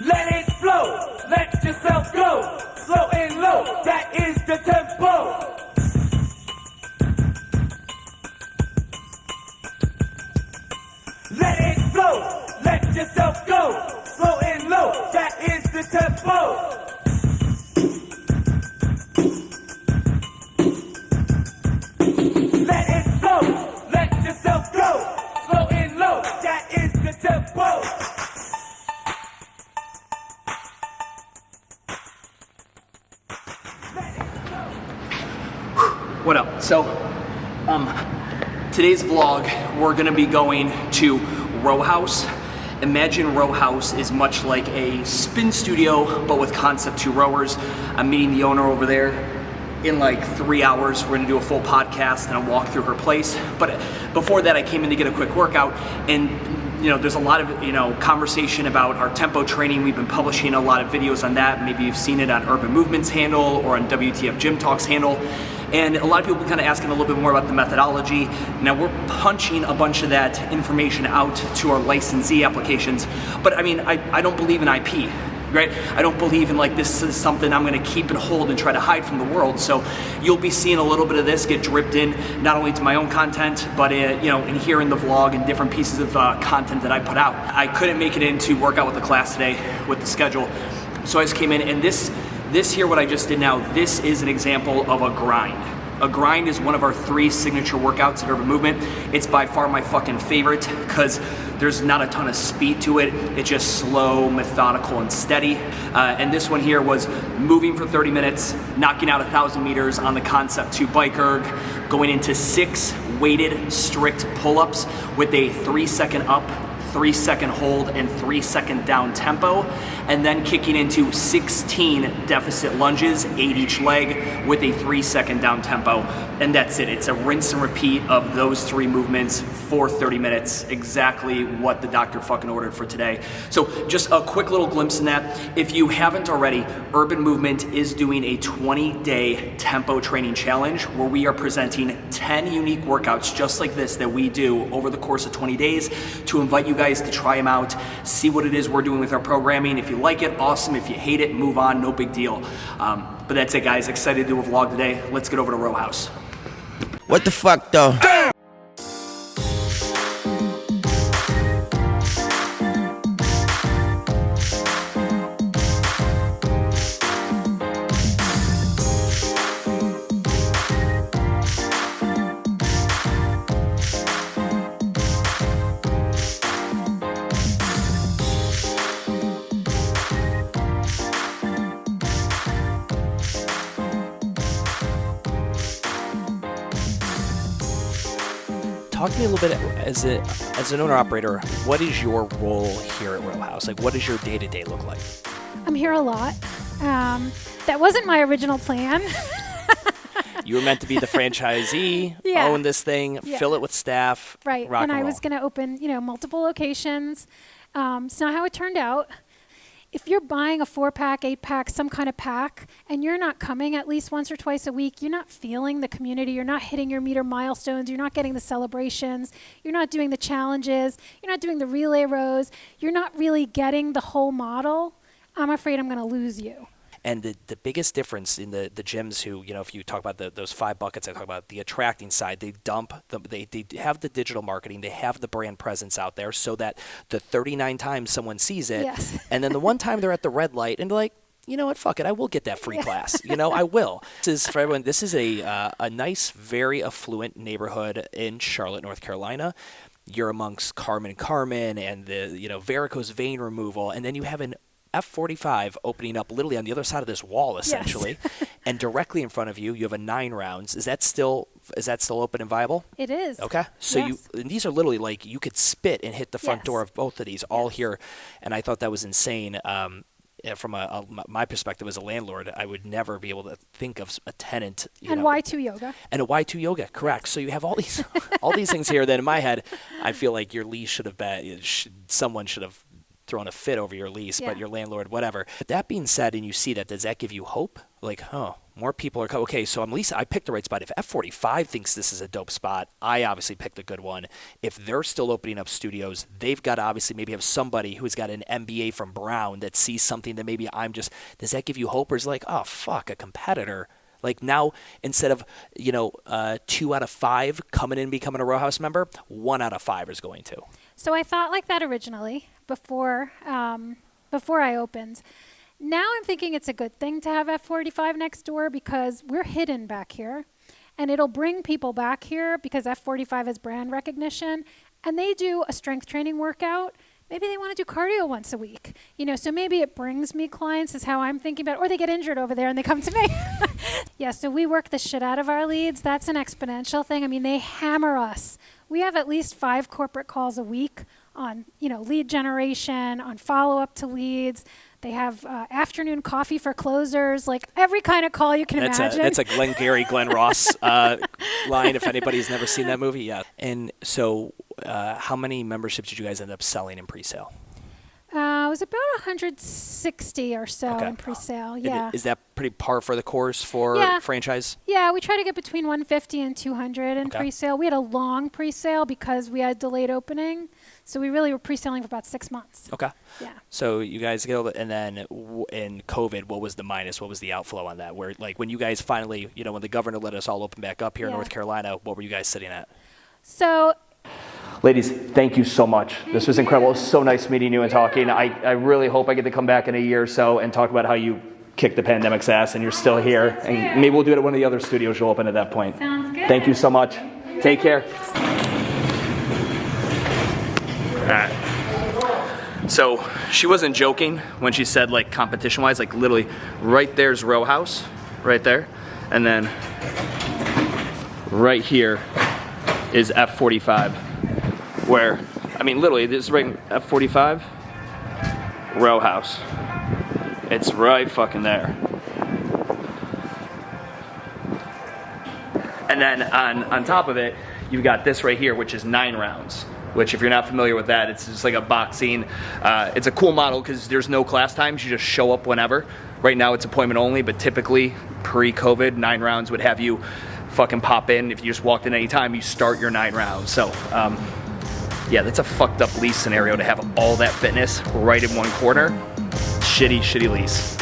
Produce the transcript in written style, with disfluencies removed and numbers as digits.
Let it flow, let yourself go. Slow and low, that is the tempo. Let it flow, let yourself go. Slow and low, that is the tempo. Let it flow, let yourself go. Slow and low, that is the tempo. What up? So, today's vlog, we're gonna be going to Rowhouse. Imagine Rowhouse is much like a spin studio, but with Concept 2 rowers. I'm meeting the owner over there in like 3 hours. We're gonna do a full podcast and a walk through her place. But before that, I came in to get a quick workout, and there's a lot of conversation about our tempo training. We've been publishing a lot of videos on that. Maybe you've seen it on Urban Movement's handle or on WTF Gym Talk's handle. And a lot of people kind of asking a little bit more about the methodology. Now we're punching a bunch of that information out to our licensee applications. But I mean, I don't believe in IP, right? I don't believe in like this is something I'm gonna keep and hold and try to hide from the world. So you'll be seeing a little bit of this get dripped in, not only to my own content, but in here in the vlog and different pieces of content that I put out. I couldn't make it in to work out with the class today with the schedule. So I just came in, and this here, what I just did now, this is an example of a grind. A grind is one of our 3 signature workouts at Urban Movement. It's by far my fucking favorite because there's not a ton of speed to it. It's just slow, methodical, and steady. And this one here was moving for 30 minutes, knocking out 1,000 meters on the Concept 2 bike erg, going into 6 weighted strict pull-ups with a 3-second up, 3-second hold, and 3-second down tempo, and then kicking into 16 deficit lunges, 8 each leg, with a 3-second down tempo. And that's it. It's a rinse and repeat of those 3 movements for 30 minutes, exactly what the doctor fucking ordered for today. So just a quick little glimpse in that. If you haven't already, Urban Movement is doing a 20-day tempo training challenge where we are presenting 10 unique workouts just like this that we do over the course of 20 days to invite you guys to try them out, see what it is we're doing with our programming. If you like it, awesome. If you hate it, move on, no big deal. But that's it, guys. Excited to do a vlog today. Let's get over to Rowhouse. What the fuck, though? Damn! Talk to me a little bit as an owner-operator, what is your role here at Rowhouse? Like, what does your day-to-day look like? I'm here a lot. That wasn't my original plan. You were meant to be the franchisee, own this thing, fill it with staff, right? Rock and and I roll. was going to open, multiple locations. It's not how it turned out. If you're buying a 4-pack, 8-pack, some kind of pack, and you're not coming at least once or twice a week, you're not feeling the community, you're not hitting your meter milestones, you're not getting the celebrations, you're not doing the challenges, you're not doing the relay rows, you're not really getting the whole model, I'm afraid I'm going to lose you. And the biggest difference in the gyms who, if you talk about those 5 buckets, I talk about the attracting side, they dump, they have the digital marketing, they have the brand presence out there so that the 39 times someone sees it, and then the one time they're at the red light and they're like, you know what, fuck it, I will get that free class. I will. This is, for everyone, this is a nice, very affluent neighborhood in Charlotte, North Carolina. You're amongst Carmen and the, varicose vein removal, and then you have an F45 opening up literally on the other side of this wall, essentially, and directly in front of you, you have a 9 rounds. Is that still open and viable? It is. Okay, so and these are literally like you could spit and hit the front door of both of these all here, and I thought that was insane. From my perspective as a landlord, I would never be able to think of a tenant. And Y2 yoga. And a Y2 yoga, correct. So you have all these things here. Then in my head, I feel like your lease should have been someone should have thrown a fit over your lease, but your landlord, whatever. But that being said, and you see that, does that give you hope? Like, More people are okay. So at least I picked the right spot. If F45 thinks this is a dope spot, I obviously picked a good one. If they're still opening up studios, they've got to obviously maybe have somebody who's got an MBA from Brown that sees something that maybe I'm just. Does that give you hope, or is like, oh fuck, a competitor? Like now, instead of 2 out of 5 coming in and becoming a Rowhouse member, 1 out of 5 is going to. So I thought like that originally before I opened. Now I'm thinking it's a good thing to have F45 next door because we're hidden back here, and it'll bring people back here because F45 has brand recognition, and they do a strength training workout. Maybe they want to do cardio once a week, so maybe it brings me clients is how I'm thinking about it, or they get injured over there and they come to me. Yeah, so we work the shit out of our leads. That's an exponential thing. I mean, they hammer us. We have at least 5 corporate calls a week on, lead generation, on follow-up to leads. They have afternoon coffee for closers, like every kind of call you can imagine. That's a Glenn Ross line, if anybody's never seen that movie. Yeah. And so how many memberships did you guys end up selling in pre-sale? It was about 160 or so in pre-sale, yeah. Is that pretty par for the course for franchise? Yeah, we try to get between 150 and 200 in pre-sale. We had a long pre-sale because we had delayed opening, so we really were pre-selling for about 6 months. Okay. Yeah. So you guys get over, and then in COVID, what was the minus? What was the outflow on that? Where like when you guys finally, when the governor let us all open back up here in North Carolina, what were you guys sitting at? So. Ladies, thank you so much. This was incredible. It was so nice meeting you and talking. I really hope I get to come back in a year or so and talk about how you kicked the pandemic's ass and you're still here. And maybe we'll do it at one of the other studios you'll open at that point. Sounds good. Thank you so much. Take care. All right. So she wasn't joking when she said like competition-wise, like literally right there's Rowhouse, right there. And then right here is F45. Where, I mean, literally, this is right F45, Rowhouse. It's right fucking there. And then on top of it, you've got this right here, which is 9 rounds. Which, if you're not familiar with that, it's just like a boxing. It's a cool model because there's no class times. You just show up whenever. Right now, it's appointment only, but typically, pre-COVID, 9 rounds would have you fucking pop in. If you just walked in any time, you start your 9 rounds. So, yeah, that's a fucked up lease scenario to have all that fitness right in one corner. Shitty lease.